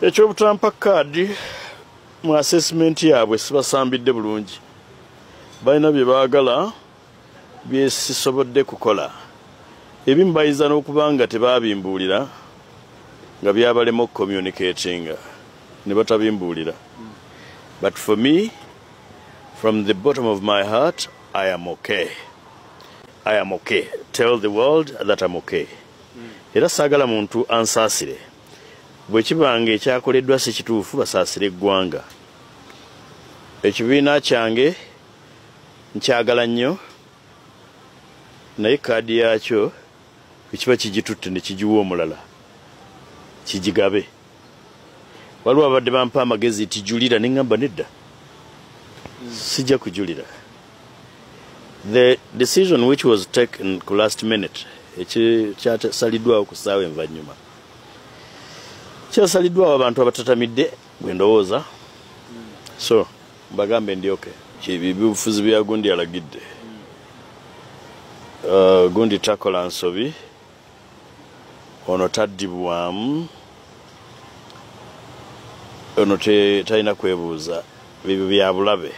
Ekyobutampa kaadi mu assessment yaabwe sibasambidde bulungi. Balina bye baagala bye sisobodde kukola. Ebimu bayiza n'okuba nga tebabimbuulira nga byabalema okucommunicatinga ne batabimbuulira. But for me, from the bottom of my heart, I am okay. I am okay. Tell the world that I'm okay. Era saagala muntu ansaasire. Bwe kibanga ekyakoleddwa si kituufu basaasire eggwanga. Ekibiina kyange nkyagala nnyo, naye kaadi yaakyo ekiba kigitutte ne kigiwa omulala kigigabe. Waliwo abadde bampa amagezi nti julira ne ŋŋamba nedda. Sijja kujulira. The decision which was taken ku last minute kyasaliddwawo ku ssaawa envannyuma kyasaliddwawo abantu abatatamidde bwe ndowooza. So bagambe ndi okay. Ebibufuzi bya gundi alagidde. Gundi takola nsobi ono taddibwamu, ono talina kwebuuza, bibyo bya bulabe.